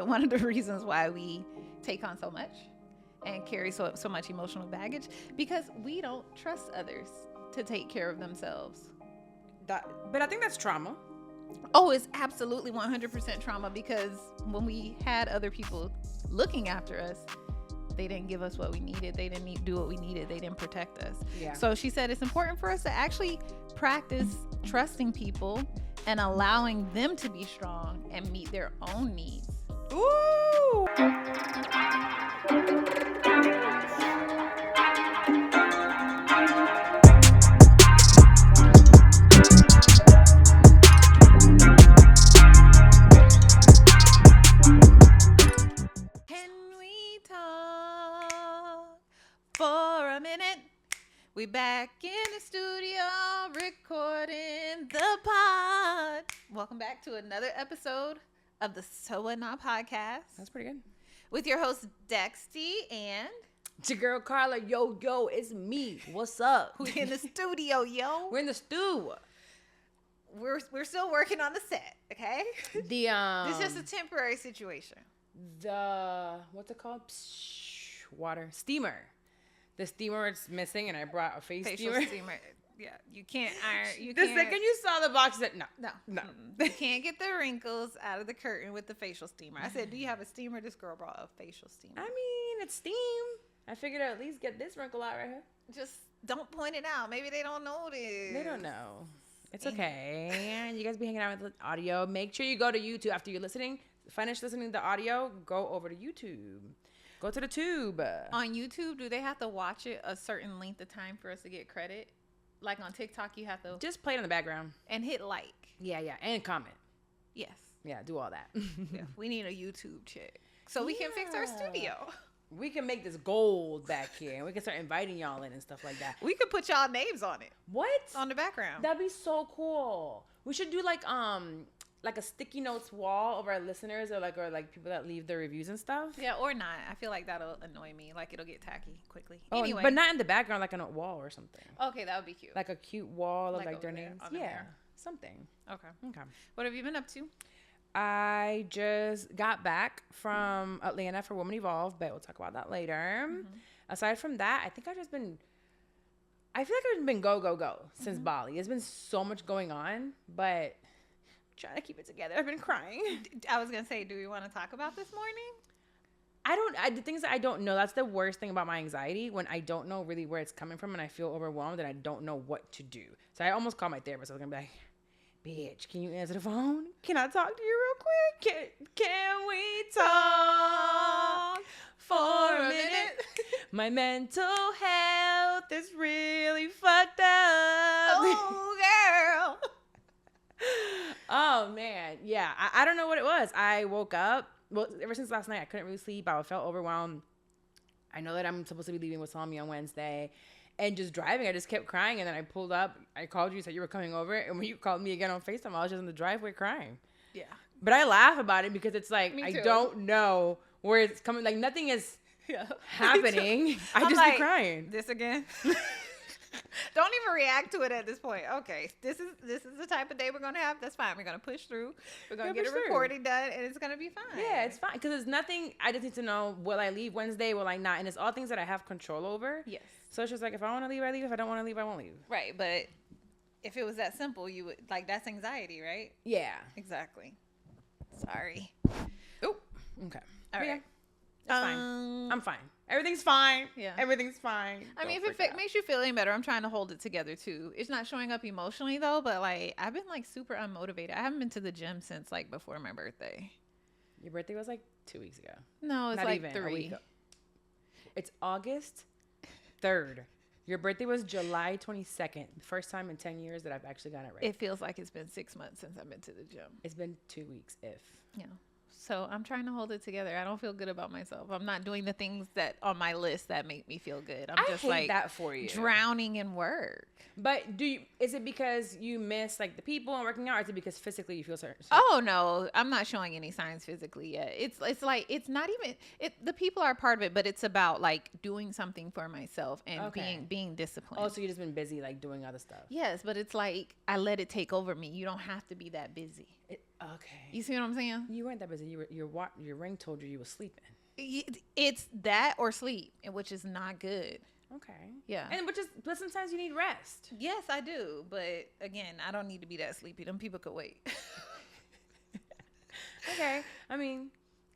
one of the reasons why we take on so much and carry so much emotional baggage, because we don't trust others to take care of themselves. But I think that's trauma. Oh, it's absolutely 100% trauma, because when we had other people looking after us, they didn't give us what we needed. They didn't do what we needed. They didn't protect us. Yeah. So she said it's important for us to actually practice trusting people and allowing them to be strong and meet their own needs. Ooh. We back in the studio recording the pod. Welcome back to another episode of the SWN podcast. That's pretty good. With your host Dexty and it's your girl Carla. Yo, it's me. What's up? We in the studio, yo. We're in the stew. We're still working on the set, okay? This is just a temporary situation. What's it called? Water steamer. The steamer is missing, and I brought a facial steamer. Yeah, you can't iron. The second you saw the box, that no. You can't get the wrinkles out of the curtain with the facial steamer. I said, "Do you have a steamer?" This girl brought a facial steamer. I mean, it's steam. I figured I'd at least get this wrinkle out right here. Just don't point it out. Maybe they don't notice. They don't know. It's okay. You guys be hanging out with the audio. Make sure you go to YouTube after you're finish listening to the audio. Go over to YouTube. Go to the tube. On YouTube, do they have to watch it a certain length of time for us to get credit? Like on TikTok, you have to just play it in the background and hit like. Yeah, and comment. Yes. Yeah, do all that. Yeah, we need a YouTube chick so we can fix our studio. We can make this gold back here, and we can start inviting y'all in and stuff like that. We could put y'all names on it. What? On the background. That'd be so cool. We should do like a sticky notes wall of our listeners or like people that leave their reviews and stuff. Yeah, or not. I feel like that'll annoy me. Like it'll get tacky quickly. Oh, anyway, but not in the background, like on a wall or something. Okay, that would be cute. Like a cute wall of like their there, names. Yeah, there. Something. Okay. What have you been up to? I just got back from Atlanta for Woman Evolve, but we'll talk about that later. Mm-hmm. Aside from that, I think I feel like I've been go since Bali. There's been so much going on, but trying to keep it together. I've been crying. I was gonna say, do we want to talk about this morning? The things that I don't know, that's the worst thing about my anxiety, when I don't know really where it's coming from and I feel overwhelmed and I don't know what to do. So I almost called my therapist. I was gonna be like, bitch, can you answer the phone? Can I talk to you real quick? Can we talk for a minute? My mental health is really fucked up. Oh, girl. Oh, man. Yeah. I don't know what it was. I woke up. Well, ever since last night, I couldn't really sleep. I felt overwhelmed. I know that I'm supposed to be leaving with Tommy on Wednesday. And just driving, I just kept crying. And then I pulled up. I called you, said you were coming over. And when you called me again on FaceTime, I was just in the driveway crying. Yeah. But I laugh about it because it's like, I don't know where it's coming. Like, nothing is happening. I just be crying. This again? Don't even react to it at this point. Okay, this is the type of day we're gonna have. That's fine. We're gonna push through. We're gonna get a recording done, and it's gonna be fine. Yeah, it's fine because there's nothing. I just need to know: will I leave Wednesday? Will I not? And it's all things that I have control over. Yes. So it's just like if I want to leave, I leave. If I don't want to leave, I won't leave. Right, but if it was that simple, you would that's anxiety, right? Yeah. Exactly. Sorry. Oh. Okay. All right. Yeah. It's fine. I'm fine. Everything's fine. Yeah. Everything's fine. I mean, if it makes you feel any better, I'm trying to hold it together too. It's not showing up emotionally though, but like I've been like super unmotivated. I haven't been to the gym since like before my birthday. Your birthday was like 2 weeks ago. No, it's not like even 3. It's August 3rd. Your birthday was July 22nd. The first time in 10 years that I've actually gotten it right. It feels like it's been 6 months since I've been to the gym. It's been 2 weeks, if. Yeah. So I'm trying to hold it together. I don't feel good about myself. I'm not doing the things that on my list that make me feel good. I'm just hate that for you. Drowning in work. But is it because you miss like the people and working out, or is it because physically you feel certain? Oh no, I'm not showing any signs physically yet. It's like it's not even the people are part of it, but it's about like doing something for myself and being disciplined. Oh, so you've just been busy like doing other stuff. Yes, but it's like I let it take over me. You don't have to be that busy. Okay. You see what I'm saying? You weren't that busy. Your ring told you were sleeping. It's that or sleep, which is not good. Okay. Yeah. But sometimes you need rest. Yes, I do. But again, I don't need to be that sleepy. Them people could wait. Okay. I mean,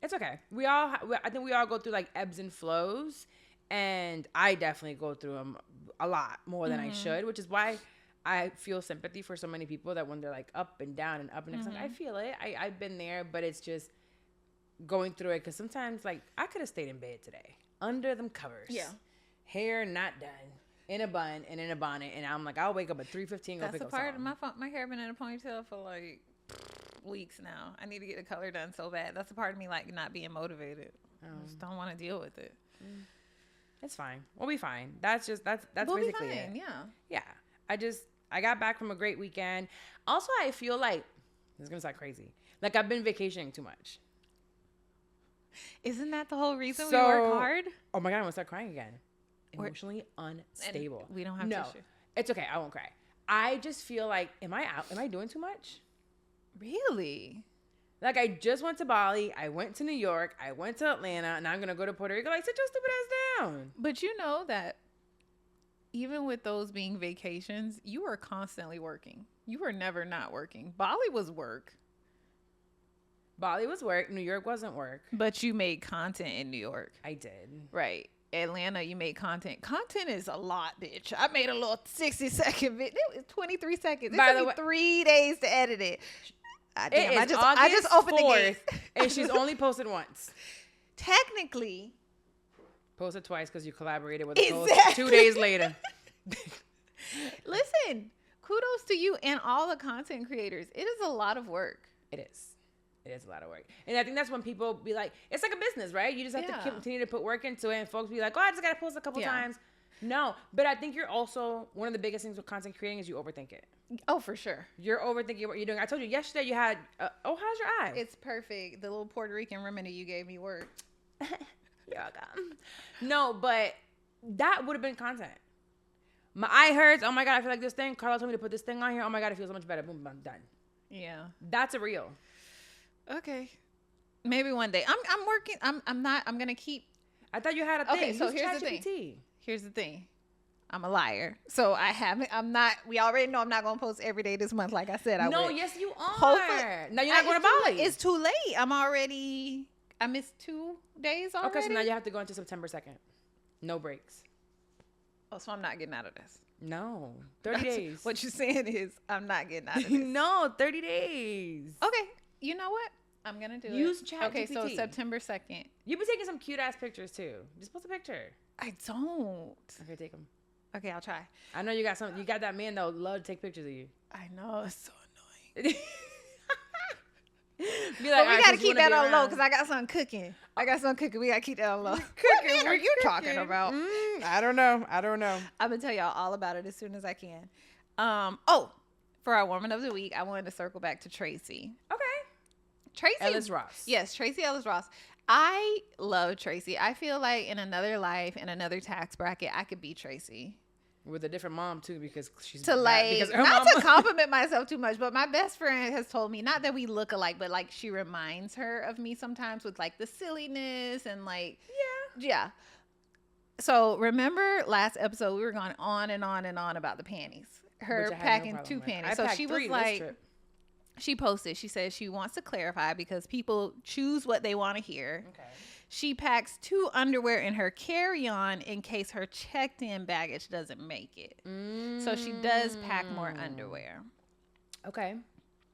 it's okay. I think we all go through like ebbs and flows, and I definitely go through them a lot more than I should, which is why I feel sympathy for so many people that when they're like up and down and up and down, I feel it. I've been there, but it's just going through it because sometimes like I could have stayed in bed today under them covers. Yeah. Hair not done, in a bun and in a bonnet, and I'm like, I'll wake up at 3:15. Go pick up That's a part something. of my hair been in a ponytail for like weeks now. I need to get the color done so bad. That's a part of me like not being motivated. I just don't want to deal with it. It's fine. We'll be fine. That's We'll basically be fine, it. Yeah. Yeah. I got back from a great weekend. Also, I feel like this is gonna sound crazy. Like I've been vacationing too much. Isn't that the whole reason we work hard? Oh my God, I'm gonna start crying again. Emotionally unstable. And we don't have tissue. It's okay. I won't cry. I just feel like, am I doing too much? Really? Like I just went to Bali. I went to New York. I went to Atlanta. And I'm gonna go to Puerto Rico. Like sit your stupid ass down. But you know that even with those being vacations, you are constantly working. You were never not working. Bali was work. Bali was work. New York wasn't work. But you made content in New York. I did. Right. Atlanta, you made content. Content is a lot, bitch. I made a little 60-second video. It was 23 seconds. It took me 3 days to edit it. I just opened 4th, the gate. And she's only posted once. Technically. Posted twice because you collaborated with the post 2 days later. Listen, kudos to you and all the content creators. It is a lot of work. It is. It is a lot of work. And I think that's when people be like, it's like a business, right? You just have to continue to put work into it. And folks be like, oh, I just got to post a couple times. No. But I think you're also, one of the biggest things with content creating is you overthink it. Oh, for sure. You're overthinking what you're doing. I told you yesterday you had, how's your eye? It's perfect. The little Puerto Rican remedy you gave me worked. You're welcome. No, but that would have been content. My eye hurts. Oh my God, I feel like this thing. Carla told me to put this thing on here. Oh my God, it feels so much better. Boom, boom, done. Yeah. That's a reel. Okay. Maybe one day. I'm working. I'm going to keep. I thought you had a thing. Okay, so here's the thing. Here's the thing. I'm a liar. So we already know I'm not going to post every day this month like I said I would. No, yes you are. Hopefully. Now you're not going to Bali. It's too late. I missed 2 days already. Okay, so now you have to go into September 2nd. No breaks. Oh, so I'm not getting out of this. No. 30 days. What you're saying is I'm not getting out of this. No, 30 days. Okay. You know what? I'm going to do Use it. ChatGPT. Okay, so September 2nd. You've been taking some cute ass pictures too. Just post a picture. I don't. Okay, take them. Okay, I'll try. I know you got that man that would love to take pictures of you. I know. It's so annoying. Be like, but we got to keep that on low because I got something cooking. We got to keep that on low. Cooking? What are you talking about? I don't know. I'm going to tell y'all all about it as soon as I can. For our Woman of the Week, I wanted to circle back to Tracy. Okay. Tracy Ellis Ross. Yes, Tracy Ellis Ross. I love Tracy. I feel like in another life, in another tax bracket, I could be Tracy. With a different mom too, because she's not to compliment myself too much, but my best friend has told me, not that we look alike, but like she reminds her of me sometimes with like the silliness and like yeah. So remember last episode we were going on and on and on about the panties. Her packing 2 panties. So she was like, she posted, she said she wants to clarify because people choose what they want to hear. Okay. She packs 2 underwear in her carry-on in case her checked-in baggage doesn't make it. So she does pack more underwear. Okay.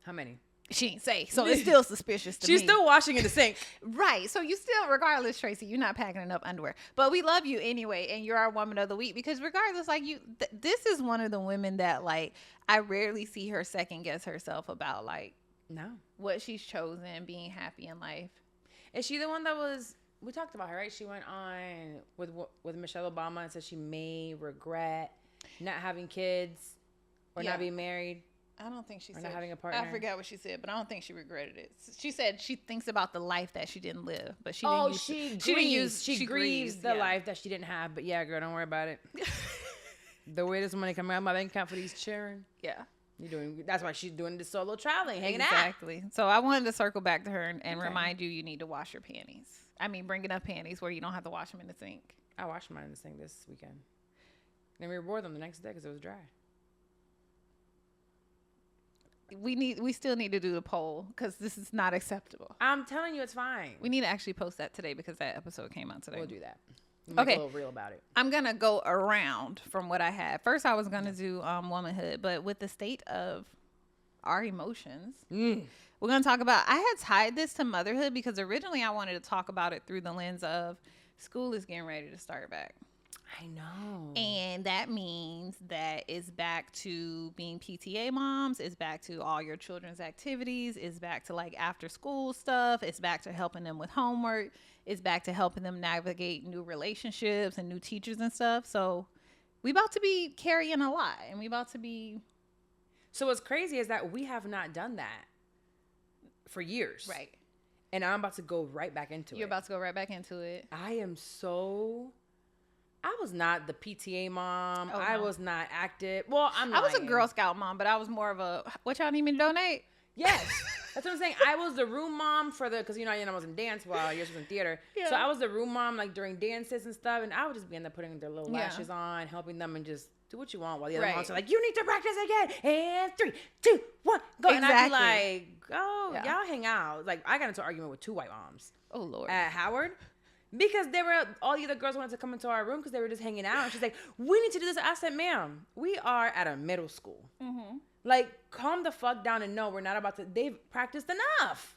How many? She didn't say. So it's still suspicious to me. She's still washing in the sink. Right. So you still, regardless, Tracy, you're not packing enough underwear. But we love you anyway, and you're our Woman of the Week because regardless, like this is one of the women that, like, I rarely see her second-guess herself about, like, what she's chosen, being happy in life. Is she the one that was... We talked about her, right? She went on with Michelle Obama and said she may regret not having kids or not being married. I don't think she said. Not having a partner. I forgot what she said, but I don't think she regretted it. She said she thinks about the life that she didn't live, but she grieves the life that she didn't have. But yeah, girl, don't worry about it. The way this money coming out of my bank account for these children. Yeah. That's why she's doing this solo traveling, hanging out. Exactly. So I wanted to circle back to her and remind you need to wash your panties. I mean, bring enough panties where you don't have to wash them in the sink. I washed mine in the sink this weekend. And we wore them the next day because it was dry. We still need to do the poll because this is not acceptable. I'm telling you, it's fine. We need to actually post that today because that episode came out today. We'll do that. Make a little real about it. I'm gonna go around from what I had. First, I was gonna do womanhood, but with the state of our emotions, we're gonna talk about. I had tied this to motherhood because originally I wanted to talk about it through the lens of school is getting ready to start back. I know. And that means that it's back to being PTA moms. It's back to all your children's activities. It's back to like after school stuff. It's back to helping them with homework. It's back to helping them navigate new relationships and new teachers and stuff. So we about to be carrying a lot and we about to be. So what's crazy is that we have not done that for years. Right. And I'm about to go right back into it. You're about to go right back into it. I was not the PTA mom. Oh, no. I was not active. Well, I was a Girl Scout mom, but I was more of a, what y'all need me to donate? Yes. That's what I'm saying. I was the room mom because, I was in dance while yours was in theater. Yeah. So I was the room mom, like, during dances and stuff. And I would just be in there putting their little lashes on, helping them and just do what you want while the other moms are like, you need to practice again. And 3, 2, 1, go. Exactly. And I'd be like, y'all hang out. Like, I got into an argument with 2 white moms. Oh, Lord. At Howard. Because all the other girls wanted to come into our room because they were just hanging out. And she's like, we need to do this. I said, ma'am, we are at a middle school. Mm-hmm. Like, calm the fuck down and no, we're not about to. They've practiced enough.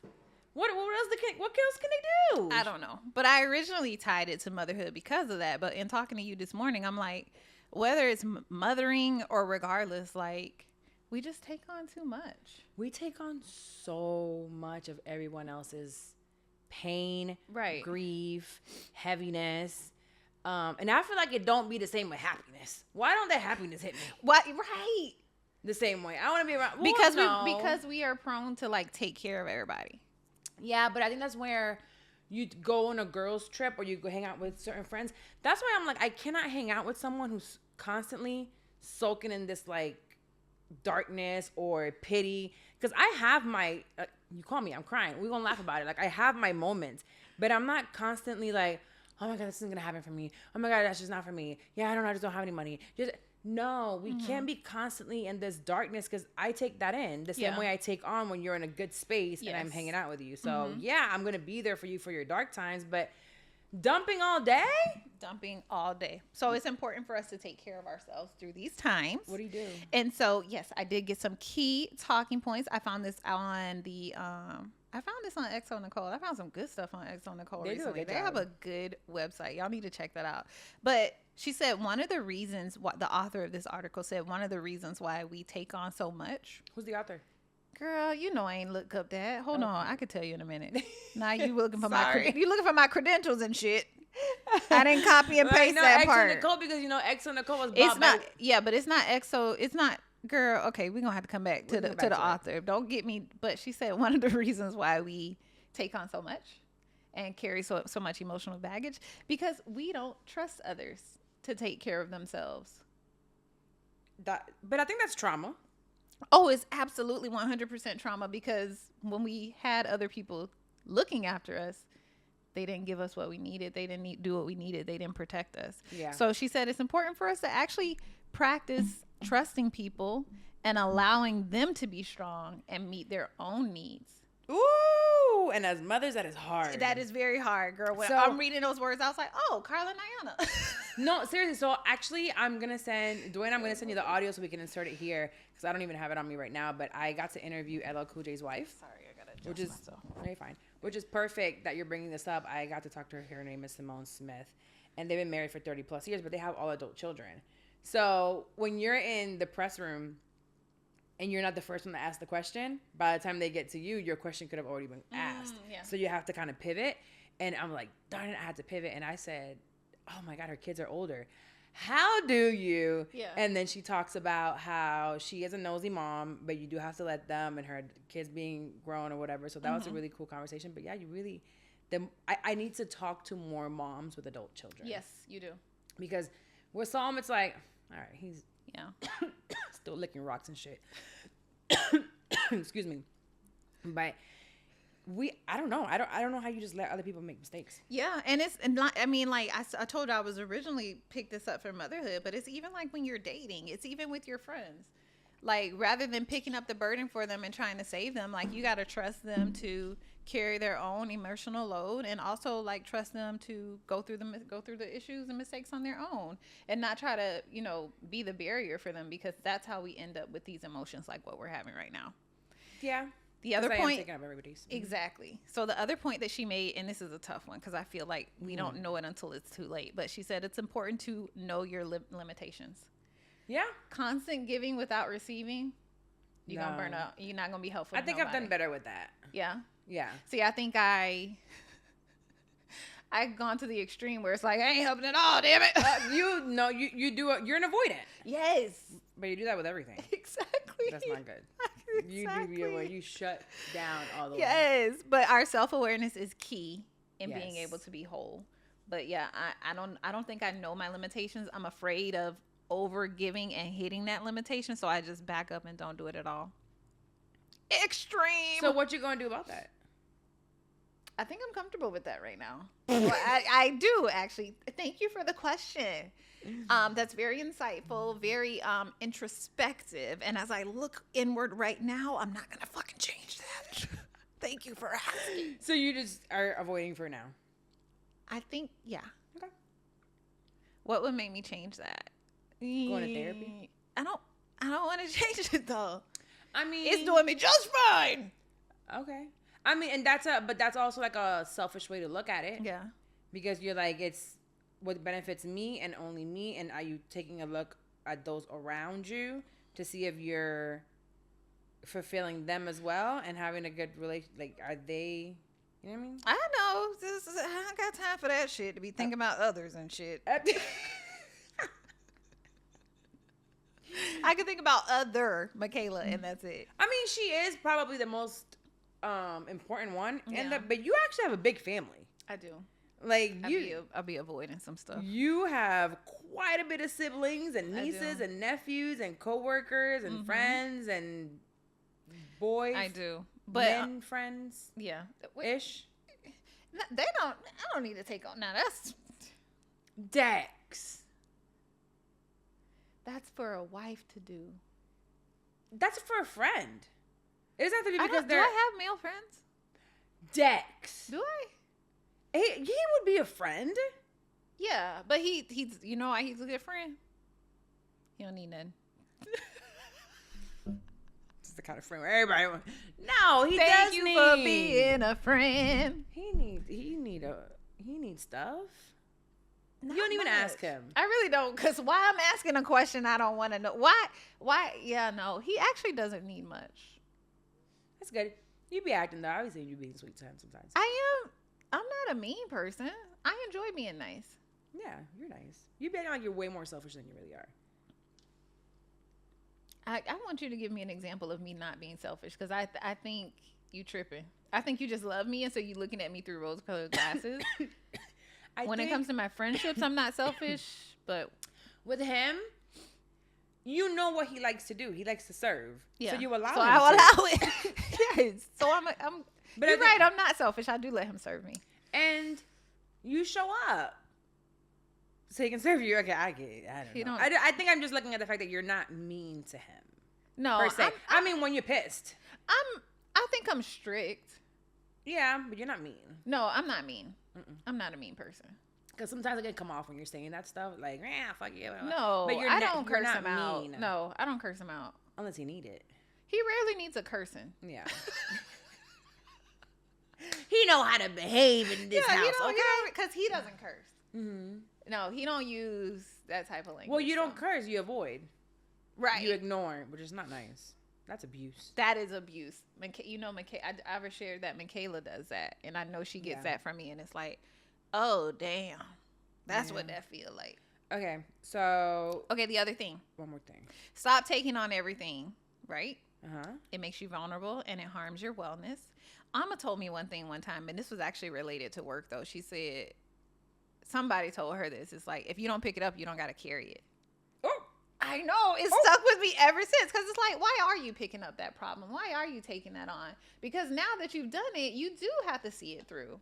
What else can they do? I don't know. But I originally tied it to motherhood because of that. But in talking to you this morning, I'm like, whether it's mothering or regardless, like, we just take on too much. We take on so much of everyone else's pain, grief, heaviness. And I feel like it don't be the same with happiness. Why don't that happiness hit me? What? Right. The same way. I want to be around. Because we are prone to like take care of everybody. Yeah, but I think that's where you go on a girls trip or you go hang out with certain friends. That's why I'm like, I cannot hang out with someone who's constantly soaking in this like darkness or pity. Because I have my, you call me, I'm crying. We're going to laugh about it. Like I have my moments, but I'm not constantly like, oh my God, this isn't going to happen for me. Oh my God, that's just not for me. Yeah, I don't know. I just don't have any money. No, we can't be constantly in this darkness because I take that in the same way I take on when you're in a good space and I'm hanging out with you. So yeah, I'm going to be there for you for your dark times, but dumping all day? Dumping all day. So it's important for us to take care of ourselves through these times. What do you do? And so, yes, I did get some key talking points. I found this on the, Exo Nicole. I found some good stuff on Exo Nicole recently. They have a good website. Y'all need to check that out. But she said one of the reasons, what the author of this article said, one of the reasons why we take on so much. Who's the author? Girl, you know I ain't look up that. Hold on, I could tell you in a minute. Now you looking for you looking for my credentials and shit. I didn't copy and paste that part. Exo Nicole because Exo Nicole was. It's not. Yeah, but it's not Exo. It's not. Girl, okay, we're gonna have to come back to the author. Don't get me. But she said one of the reasons why we take on so much and carry so much emotional baggage because we don't trust others to take care of themselves. But I think that's trauma. Oh, it's absolutely 100% trauma because when we had other people looking after us, they didn't give us what we needed. They didn't do what we needed. They didn't protect us. Yeah. So she said it's important for us to actually practice trusting people and allowing them to be strong and meet their own needs. Ooh, and as mothers, that is hard. That is very hard, girl. When I'm reading those words, I was like, oh, Carla and Ayana. No, seriously. So actually, I'm going to send you the audio so we can insert it here because I don't even have it on me right now. But I got to interview LL Cool J's wife. Sorry, I got to adjust myself. Very fine. Which is perfect that you're bringing this up. I got to talk to her. Her name is Simone Smith. And they've been married for 30 plus years, but they have all adult children. So when you're in the press room and you're not the first one to ask the question, by the time they get to you, your question could have already been asked. Yeah. So you have to kind of pivot. And I'm like, darn it, I had to pivot. And I said, oh my God, her kids are older. How do you? Yeah. And then she talks about how she is a nosy mom, but you do have to let them and her kids being grown or whatever. So that was a really cool conversation. But yeah, I need to talk to more moms with adult children. Yes, you do. Because with Psalm, it's like, all right, he's still licking rocks and shit. Excuse me. But I don't know. I don't know how you just let other people make mistakes. Yeah, and it's not. I mean, like I told you, I was originally picked this up for motherhood, but it's even like when you're dating. It's even with your friends. Like rather than picking up the burden for them and trying to save them, like you got to trust them to carry their own emotional load, and also like trust them to go through the issues and mistakes on their own, and not try to be the barrier for them, because that's how we end up with these emotions like what we're having right now. Yeah. The other point, taking up everybody's. Exactly. So the other point that she made, and this is a tough one because I feel like we don't know it until it's too late, but she said it's important to know your limitations. Yeah. Constant giving without receiving, you're gonna burn out. You're not gonna be helpful. I think I've done better with that. Yeah. Yeah. See, I think I've gone to the extreme where it's like I ain't helping at all. Damn it. You do it. You're an avoidant. Yes. But you do that with everything. Exactly. That's not good. Exactly. You shut down all the way. Yes, but our self-awareness is key in being able to be whole. But yeah, I don't think I know my limitations. I'm afraid of over giving and hitting that limitation, so I just back up and don't do it at all. Extreme. So what you gonna do about that? I think I'm comfortable with that right now. Well, I do actually. Thank you for the question. That's very insightful, very introspective. And as I look inward right now, I'm not gonna fucking change that. Thank you for asking. So you just are avoiding for now? I think, yeah. Okay. What would make me change that? Going to therapy? I don't want to change it though. I mean, it's doing me just fine. Okay. I mean, and that's also like a selfish way to look at it. Yeah. Because you're like, it's what benefits me and only me, and are you taking a look at those around you to see if you're fulfilling them as well and having a good relation? Like, are they? You know what I mean? I know. I don't got time for that shit to be thinking about others and shit. I can think about other Michaela, and that's it. I mean, she is probably the most important one, Yeah. But you actually have a big family. I do. Like I'll be avoiding some stuff. You have quite a bit of siblings and nieces and nephews and coworkers and friends and boys. I do, but men friends. Yeah, ish. They don't. I don't need to take on. Now that's Dex. That's for a wife to do. That's for a friend. It doesn't have to be because do I have male friends? Dex. Do I? He would be a friend. Yeah, but he's you know why he's a good friend? He don't need nothing. This is the kind of friend where everybody wants. No, he Thank does you need. for being a friend. He needs stuff. Not you don't even much. ask him. I really don't, because why I'm asking a question I don't want to know. Why? Yeah, no, he actually doesn't need much. That's good. You be acting though. I always say you being sweet to him sometimes. I'm not a mean person. I enjoy being nice. Yeah, you're nice. You be acting like you're way more selfish than you really are. I want you to give me an example of me not being selfish, because I think you tripping. I think you just love me, and so you looking at me through rose-colored glasses. When it comes to my friendships, I'm not selfish, but with him, you know what he likes to do. He likes to serve. Yeah. So you allow him. So I allow it. Yes. So I'm. But you're right. I'm not selfish. I do let him serve me. And you show up so he can serve you. Okay, I get it. I don't know. I think I'm just looking at the fact that you're not mean to him. No, per se. I mean, when you're pissed. I think I'm strict. Yeah, but you're not mean. No, I'm not mean. I'm not a mean person. Because sometimes it can come off when you're saying that stuff. Like, fuck you. No, but I don't curse him out. Mean. No, I don't curse him out. Unless he need it. He rarely needs a cursing. Yeah. He know how to behave in this house, okay? Because he doesn't curse. Mm-hmm. No, he don't use that type of language. Well, you don't curse. You avoid. Right. You ignore, which is not nice. That's abuse. That is abuse. You know, I ever shared that Michaela does that, and I know she gets that from me, and it's like, oh damn, that's what that feel like. Okay, so the other thing. One more thing. Stop taking on everything. Right. It makes you vulnerable, and it harms your wellness. Amma told me one thing one time, and this was actually related to work though. She said somebody told her this. It's like, if you don't pick it up, you don't got to carry it. Oh, I I know. It's stuck with me ever since. Because it's like, why are you picking up that problem? Why are you taking that on? Because now that you've done it, you do have to see it through.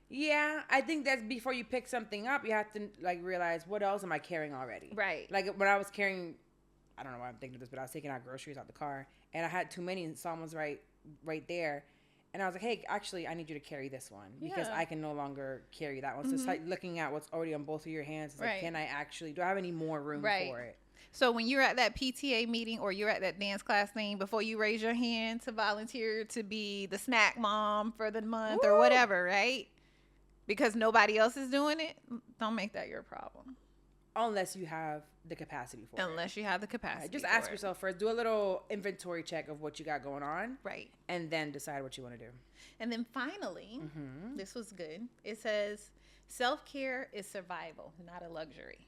Yeah, I think that's before you pick something up, you have to like realize, what else am I carrying already? Right. Like when I was carrying, I don't know why I'm thinking of this, but I was taking out groceries out the car and I had too many and someone's right there. And I was like, hey, actually, I need you to carry this one because I can no longer carry that one. So it's like looking at what's already on both of your hands. It's like, can I actually, do I have any more room for it? So when you're at that PTA meeting or you're at that dance class thing, before you raise your hand to volunteer to be the snack mom for the month or whatever, right? Because nobody else is doing it, don't make that your problem. Unless you have the capacity for it. Unless you have the capacity. Just ask yourself first. Do a little inventory check of what you got going on. Right. And then decide what you want to do. And then finally, this was good. It says, self-care is survival, not a luxury.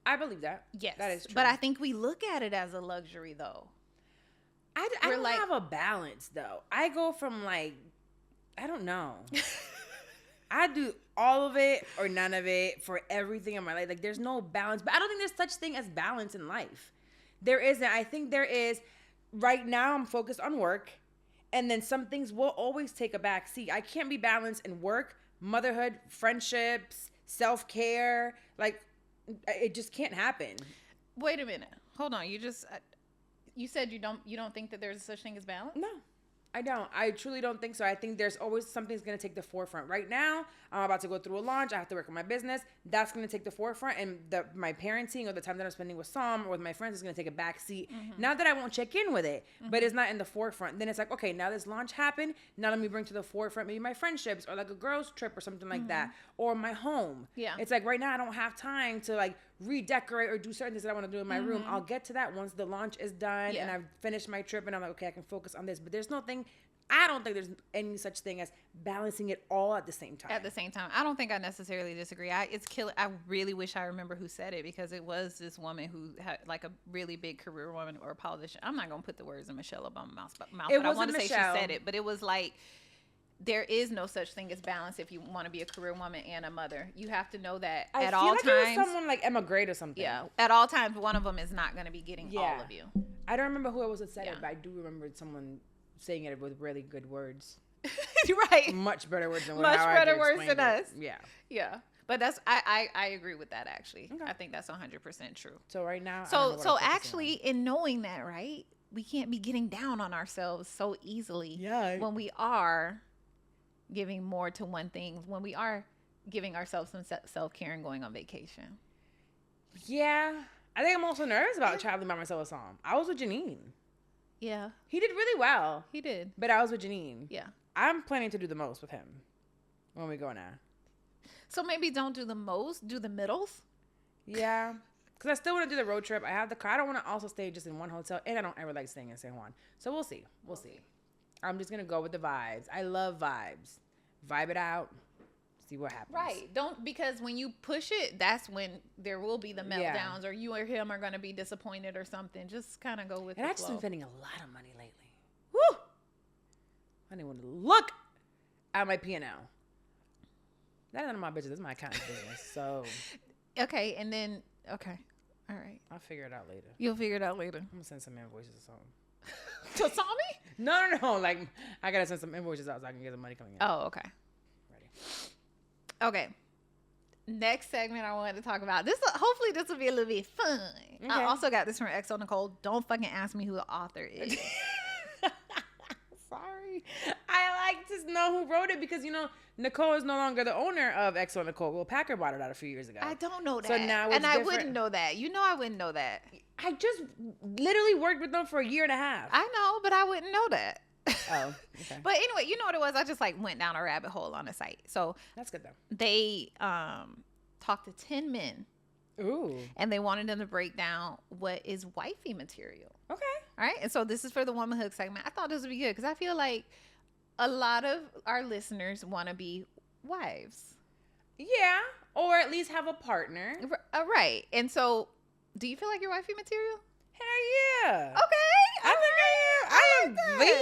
I believe that. Yes. That is true. But I think we look at it as a luxury, though. I don't have a balance, though. I go from like, I don't know. I do all of it or none of it for everything in my life. Like, there's no balance. But I don't think there's such thing as balance in life. There isn't. I think there is. Right now, I'm focused on work. And then some things will always take a back seat. I can't be balanced in work, motherhood, friendships, self-care. Like, it just can't happen. Wait a minute. Hold on. You said you don't think that there's such thing as balance? No. I don't. I truly don't think so. I think there's always something's going to take the forefront. Right now, I'm about to go through a launch. I have to work on my business. That's going to take the forefront. And my parenting or the time that I'm spending with Sam or with my friends is going to take a back seat. Not that I won't check in with it, but it's not in the forefront. Then it's like, okay, now this launch happened. Now let me bring to the forefront maybe my friendships or like a girls trip or something like that. Or my home. Yeah. It's like right now I don't have time to like redecorate or do certain things that I want to do in my room. I'll get to that once the launch is done and I've finished my trip and I'm like, okay, I can focus on this. But there's nothing, I don't think there's any such thing as balancing it all at the same time. At the same time. I don't think I necessarily disagree. I really wish I remember who said it, because it was this woman who had like a really big career woman or a politician. I'm not going to put the words in Michelle Obama's mouth, but I want to say she said it. But it was like, there is no such thing as balance if you want to be a career woman and a mother. You have to know that at all times. It was someone like Emma Grade or something. Yeah, at all times, one of them is not going to be getting all of you. I don't remember who it was that said it, but I do remember someone saying it with really good words. Right. Much better words than much better words than us. Yeah. Yeah. But that's I agree with that, actually. Okay. I think that's 100% true. So right now, so actually, in knowing that, right, we can't be getting down on ourselves so easily. Yeah. When we are giving more to one thing, when we are giving ourselves some self-care and going on vacation. Yeah. I think I'm also nervous about traveling by myself with Sam. I was with Janine. Yeah. He did really well. He did. But I was with Janine. Yeah. I'm planning to do the most with him when we go now. So maybe don't do the most, do the middles? Yeah. Because I still want to do the road trip. I have the car. I don't want to also stay just in one hotel. And I don't ever like staying in San Juan. So we'll see. We'll see. I'm just going to go with the vibes. I love vibes. Vibe it out. See what happens. Right. Because when you push it, that's when there will be the meltdowns, or you or him are going to be disappointed or something. Just kind of go with the flow. And I've just been spending a lot of money lately. Woo! I didn't want to look at my P&L. That is none of my business. This is my accountant's business. So. Okay. And then, okay. All right. I'll figure it out later. You'll figure it out later. I'm going to send some invoices or something. To Tommy? No. Like, I got to send some invoices out so I can get the money coming in. Oh, okay. Ready. Okay. Next segment I wanted to talk about. Hopefully this will be a little bit fun. Okay. I also got this from XO Nicole. Don't fucking ask me who the author is. Sorry. I like to know who wrote it because, Nicole is no longer the owner of XO Nicole. Well, Packer bought it out a few years ago. I don't know that. So now it's different. I wouldn't know that. I wouldn't know that. I just literally worked with them for a year and a half. I know, but I wouldn't know that. Oh, okay. But anyway, you know what it was? I just went down a rabbit hole on the site. So that's good though. They talked to 10 men. Ooh. And they wanted them to break down what is wifey material. Okay. All right. And so this is for the Woman Hook segment. I thought this would be good because I feel like a lot of our listeners want to be wives. Yeah. Or at least have a partner. Right. And so do you feel like you're wifey material? Hell yeah. Okay. I think I am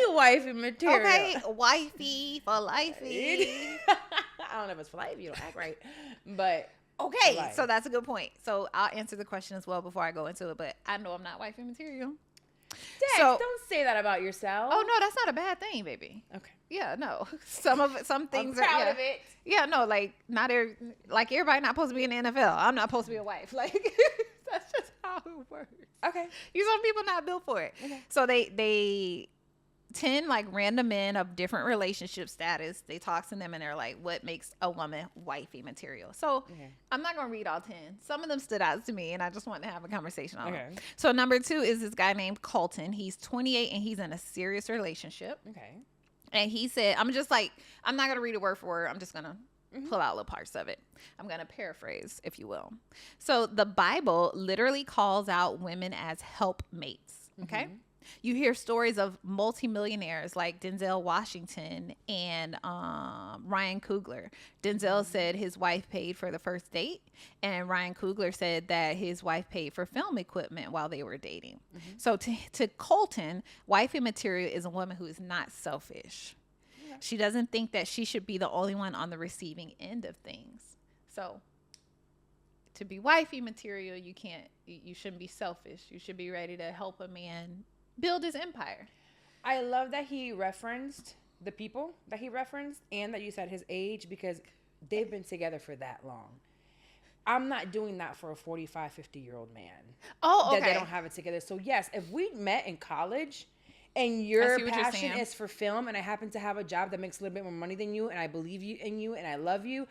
the wifey material. Okay. Wifey for lifey. I don't know if it's for life. You don't act right. But Okay, so that's a good point. So I'll answer the question as well before I go into it, but I know I'm not wifey material. Dex, don't say that about yourself. Oh no, that's not a bad thing, baby. Okay. Yeah, no. Some things I'm proud are of it. Yeah, no, like not like everybody not supposed to be in the NFL. I'm not supposed to be a wife. Like that's just how it works. Okay. Some people not built for it. Okay. So they 10 like random men of different relationship status, they talk to them and they're like, what makes a woman wifey material? So I'm not going to read all 10. Some of them stood out to me and I just wanted to have a conversation on them. So number 2 is this guy named Colton. He's 28 and he's in a serious relationship. Okay. And he said, I'm not going to read it word for word. I'm just going to pull out little parts of it. I'm going to paraphrase, if you will. So the Bible literally calls out women as helpmates. Okay. You hear stories of multimillionaires like Denzel Washington and Ryan Coogler. Denzel said his wife paid for the first date, and Ryan Coogler said that his wife paid for film equipment while they were dating. So to Colton, wifey material is a woman who is not selfish. She doesn't think that she should be the only one on the receiving end of things. So to be wifey material, you shouldn't be selfish. You should be ready to help a man build his empire. I love that he referenced the people that he referenced and that you said his age because they've been together for that long. I'm not doing that for a 45, 50-year-old man. Oh, okay. That they don't have it together. So, yes, if we met in college and your passion is for film and I happen to have a job that makes a little bit more money than you and I believe in you and I love you,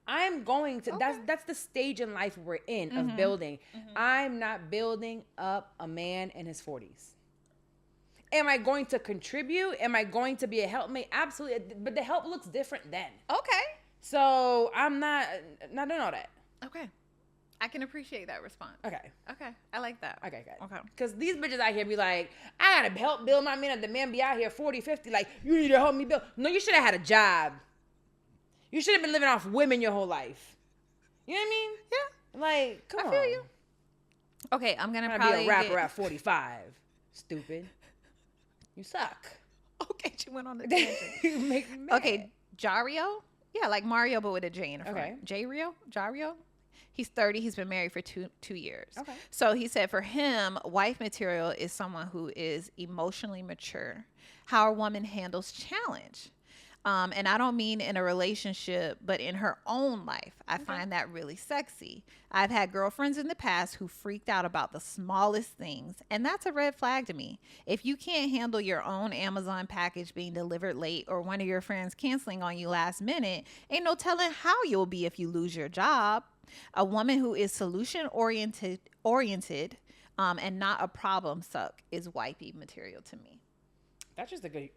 I'm going to, that's the stage in life we're in of building. I'm not building up a man in his 40s. Am I going to contribute? Am I going to be a helpmate? Absolutely. But the help looks different then. Okay. So I'm not doing all that. Okay. I can appreciate that response. Okay. I like that. Okay, good. Okay. Because these bitches out here be like, I gotta help build my man. The man be out here 40, 50, like, you need to help me build. No, you should have had a job. You should have been living off women your whole life. You know what I mean? Yeah. Like, come on. I feel you. Okay, I'm gonna probably be a rapper at 45. Stupid. You suck. Okay, she went on the tangent. You make me mad. Okay, Jario? Yeah, like Mario, but with a J in the front. Okay. Jario? He's 30. He's been married for two years. Okay. So he said for him, wife material is someone who is emotionally mature. How a woman handles challenge. And I don't mean in a relationship, but in her own life. I find that really sexy. I've had girlfriends in the past who freaked out about the smallest things, and that's a red flag to me. If you can't handle your own Amazon package being delivered late or one of your friends canceling on you last minute, ain't no telling how you'll be if you lose your job. A woman who is solution oriented, and not a problem suck is wifey material to me. That's just a good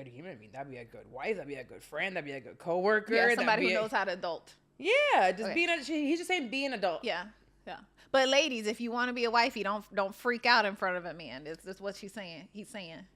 human being. That'd be a good wife. That'd be a good friend. That'd be a good coworker. Yeah, somebody who knows how to adult. Yeah, just he's just saying be an adult. Yeah. But ladies, if you want to be a wifey, don't freak out in front of a man. That's what she's saying. He's saying.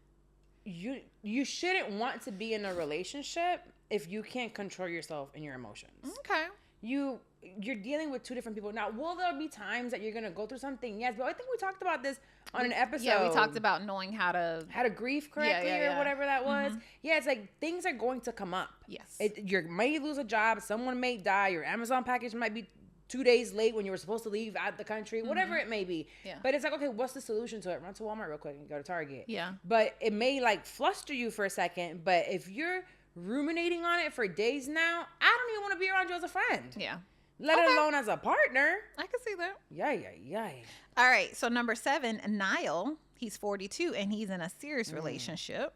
You shouldn't want to be in a relationship if you can't control yourself and your emotions. Okay. You're dealing with two different people. Now, will there be times that you're going to go through something? Yes, but I think we talked about this on an episode. Yeah, we talked about knowing how to grieve correctly or whatever that was. Yeah, it's like things are going to come up. Yes. You may lose a job. Someone may die. Your Amazon package might be 2 days late when you were supposed to leave out the country. Whatever it may be. Yeah. But it's like, okay, what's the solution to it? Run to Walmart real quick and go to Target. Yeah. But it may like fluster you for a second. But if you're ruminating on it for days now, I don't even want to be around you as a friend. Yeah. Let alone as a partner. I can see that. Yay. All right. So number 7, Niall. He's 42 and he's in a serious relationship.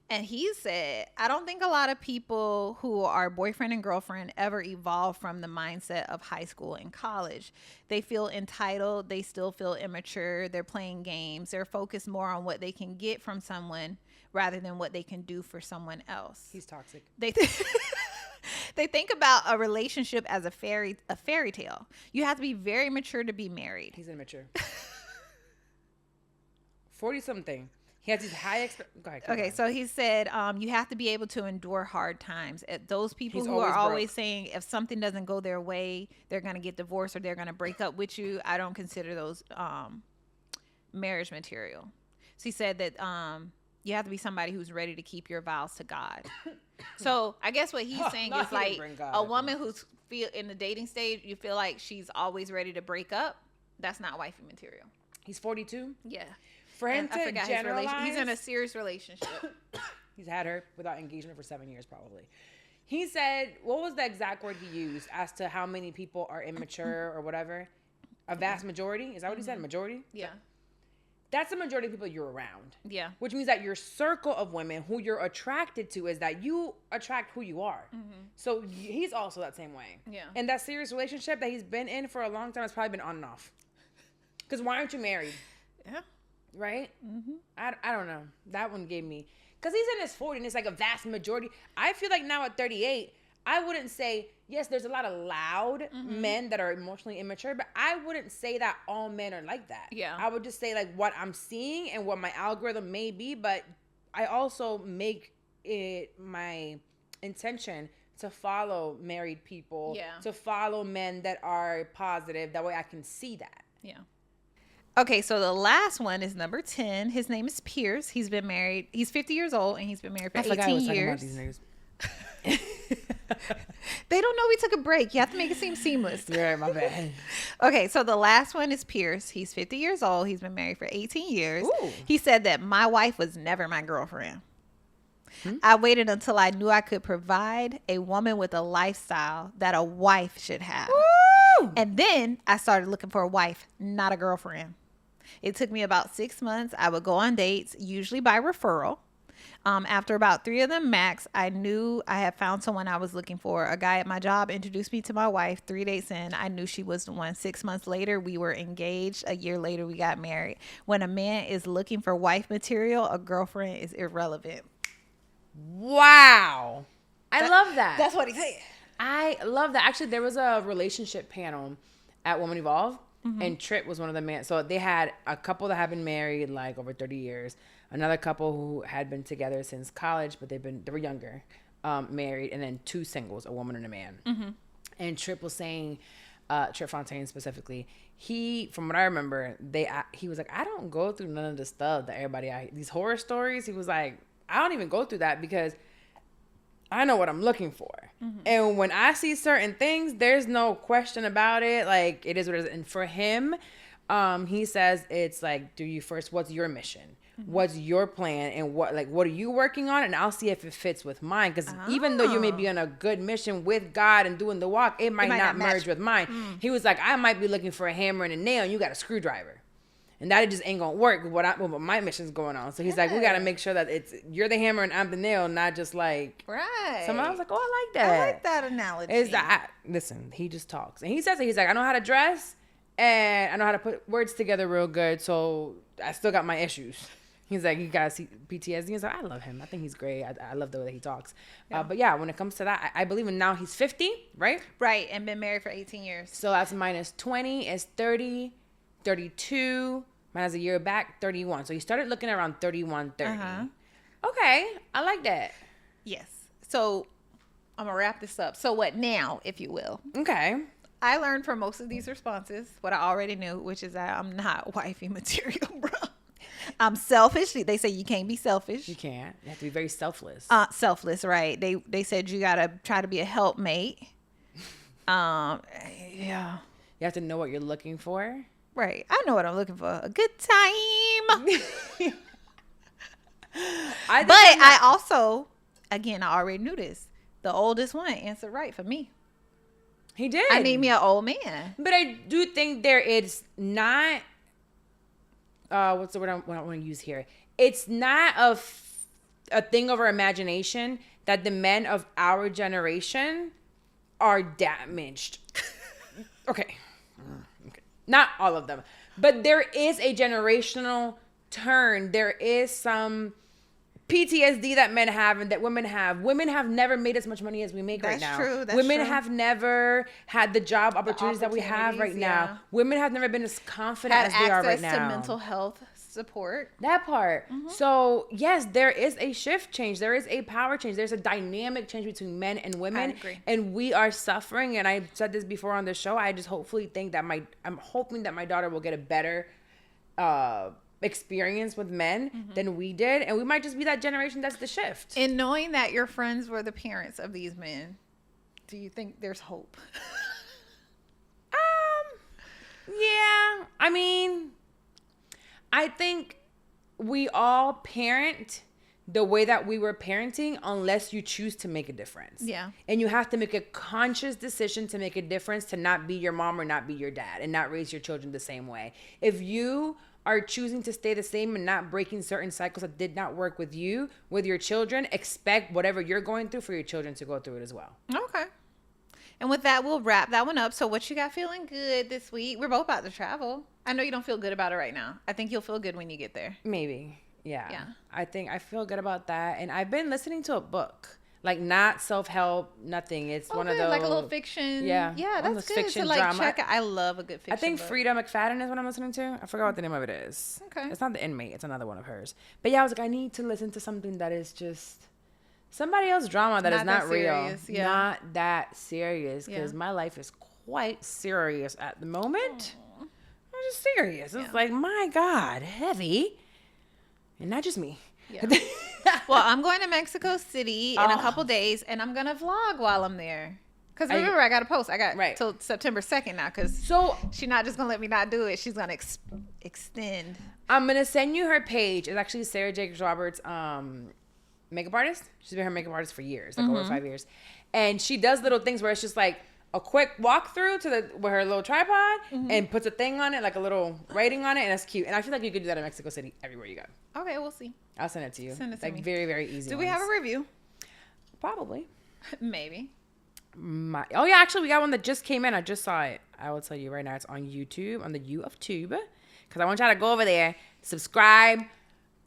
And he said, I don't think a lot of people who are boyfriend and girlfriend ever evolve from the mindset of high school and college. They feel entitled. They still feel immature. They're playing games. They're focused more on what they can get from someone rather than what they can do for someone else. He's toxic. They think about a relationship as a fairy tale. You have to be very mature to be married. He's immature. 40-something. He has these high Okay, so he said you have to be able to endure hard times. Those people who are always saying if something doesn't go their way, they're going to get divorced or they're going to break up with you, I don't consider those marriage material. So he said that you have to be somebody who's ready to keep your vows to God. So I guess what he's saying is like a woman who's feel in the dating stage, you feel like she's always ready to break up. That's not wifey material. He's 42. Yeah. For him to generalize, he's in a serious relationship. He's had her without engagement for 7 years, probably. He said, what was the exact word he used as to how many people are immature or whatever? A vast majority? Is that what he said? Majority? Yeah. That's the majority of people you're around. Yeah. Which means that your circle of women who you're attracted to is that you attract who you are. So he's also that same way. Yeah. And that serious relationship that he's been in for a long time has probably been on and off. Because why aren't you married? Yeah. Right? I don't know. That one gave me... Because he's in his 40s and it's like a vast majority. I feel like now at 38, I wouldn't say, yes, there's a lot of loud men that are emotionally immature, but I wouldn't say that all men are like that. Yeah. I would just say like what I'm seeing and what my algorithm may be, but I also make it my intention to follow married people, to follow men that are positive. That way I can see that. Yeah. Okay, so the last one is number 10. His name is Pierce. He's been married. He's 50 years old, and he's been married for 18 years. They don't know we took a break. You have to make it seem seamless. You're right, my bad. Okay, so the last one is Pierce. He's 50 years old. He's been married for 18 years. Ooh. He said that my wife was never my girlfriend. I waited until I knew I could provide a woman with a lifestyle that a wife should have. Woo! And then I started looking for a wife, not a girlfriend. It took me about 6 months. I would go on dates, usually by referral. After about 3 of them max, I knew I had found someone I was looking for. A guy at my job introduced me to my wife. 3 days in, I knew she was the one. 6 months later, we were engaged. A year later, we got married. When a man is looking for wife material, a girlfriend is irrelevant. Wow. I love that. That's what he said. I love that. Actually, there was a relationship panel at Woman Evolve, and Trip was one of the men. So they had a couple that had been married like over 30 years, another couple who had been together since college, but they were younger, married, and then 2 singles, a woman and a man. And Trip was saying, Trip Fontaine specifically, from what I remember, he was like, I don't go through none of the stuff that these horror stories. He was like, I don't even go through that because I know what I'm looking for. And when I see certain things, there's no question about it. Like, it is what it is. And for him, he says it's like, what's your mission? What's your plan? And what are you working on? And I'll see if it fits with mine. Because even though you may be on a good mission with God and doing the walk, it might not merge with mine. He was like, I might be looking for a hammer and a nail, and you got a screwdriver. And that just ain't gonna work with what my mission's going on. So he's like, we gotta make sure that you're the hammer and I'm the nail, not just like someone. I was like, oh, I like that. I like that analogy. Listen, he just talks, and he says it. He's like, I know how to dress, and I know how to put words together real good. So I still got my issues. He's like, you gotta see PTSD. He's like, I love him. I think he's great. I love the way that he talks. But yeah, when it comes to that, I believe in now he's 50, right? Right, and been married for 18 years. So that's minus 20 is 30, 32. Mine has a year back, 31. So he started looking around 31, 30. Okay, I like that. Yes. So I'm going to wrap this up. So what now, if you will? Okay. I learned from most of these responses what I already knew, which is that I'm not wifey material, bro. I'm selfish. They say you can't be selfish. You can't. You have to be very selfless. Selfless, right. They said you got to try to be a helpmate. Yeah. You have to know what you're looking for. Right. I know what I'm looking for. A good time. I also, again, I already knew this. The oldest one answered right for me. He did. I need me an old man. But I do think there is not, what's the word I want to use here? It's not a thing of our imagination that the men of our generation are damaged. Okay. Not all of them, but there is a generational turn. There is some PTSD that men have and that women have. Women have never made as much money as we make right now. That's true. Women have never had the job opportunities that we have right now. Women have never been as confident as they are right now. Access to mental health support. That part. So yes, there is a shift change. There is a power change. There's a dynamic change between men and women. I agree. And we are suffering. And I said this before on the show. I just hopefully think that I'm hoping that my daughter will get a better experience with men than we did, and we might just be that generation that's the shift. And knowing that your friends were the parents of these men, do you think there's hope? Yeah. I mean, I think we all parent the way that we were parenting unless you choose to make a difference. Yeah. And you have to make a conscious decision to make a difference, to not be your mom or not be your dad and not raise your children the same way. If you are choosing to stay the same and not breaking certain cycles that did not work with you, with your children, expect whatever you're going through for your children to go through it as well. Okay. And with that, we'll wrap that one up. So what you got feeling good this week? We're both about to travel. I know you don't feel good about it right now. I think you'll feel good when you get there. Maybe. Yeah. Yeah. I think I feel good about that. And I've been listening to a book. Like, not self-help, nothing. It's one of those. Like a little fiction. Yeah. Yeah, that's good fiction to like drama. check it. I love a good fiction I think book. Frida McFadden is what I'm listening to. I forgot what the name of it is. Okay. It's not The Inmate. It's another one of hers. But yeah, I was like, I need to listen to something that is just somebody else's drama that is not real. Serious, yeah. Not that serious. Because Yeah. my life is quite serious at the moment. Aww. I'm just serious. It's Yeah. like, my God, heavy. And not just me. Yeah. Well, I'm going to Mexico City in a couple days, and I'm gonna vlog while I'm there. Cause remember, I got to post. I got till September 2nd now. Cause she's not just gonna let me not do it. She's gonna extend. I'm gonna send you her page. It's actually Sarah Jacobs Roberts, makeup artist. She's been her makeup artist for years, like over 5 years, and she does little things where it's just like a quick walkthrough to with her little tripod and puts a thing on it, like a little writing on it, and that's cute. And I feel like you could do that in Mexico City everywhere you go. Okay, we'll see. I'll send it to you. Send it to me. Very, very easy. Do we have a review? Probably. Maybe. Oh yeah, actually we got one that just came in. I just saw it. I will tell you right now. It's on YouTube, on the U of Tube, because I want y'all to go over there, subscribe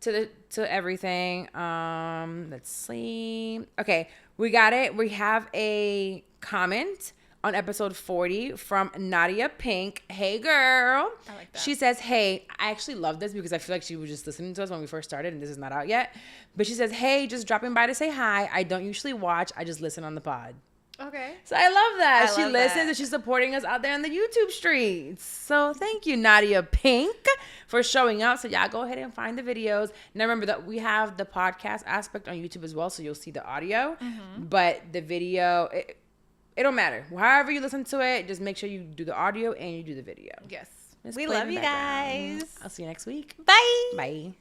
to everything. Let's see. Okay, we got it. We have a comment on episode 40 from Nadia Pink. Hey girl. I like that. She says, hey, I actually love this because I feel like she was just listening to us when we first started and this is not out yet. But she says, hey, just dropping by to say hi. I don't usually watch. I just listen on the pod. Okay. So I love that. She listens that. and she's supporting us out there in the YouTube streets. So thank you, Nadia Pink, for showing up. So y'all go ahead and find the videos. Now remember that we have the podcast aspect on YouTube as well. So you'll see the audio, but the video, it don't matter. However you listen to it, just make sure you do the audio and you do the video. Yes. Just We play in love the you background. guys. I'll see you next week. Bye. Bye.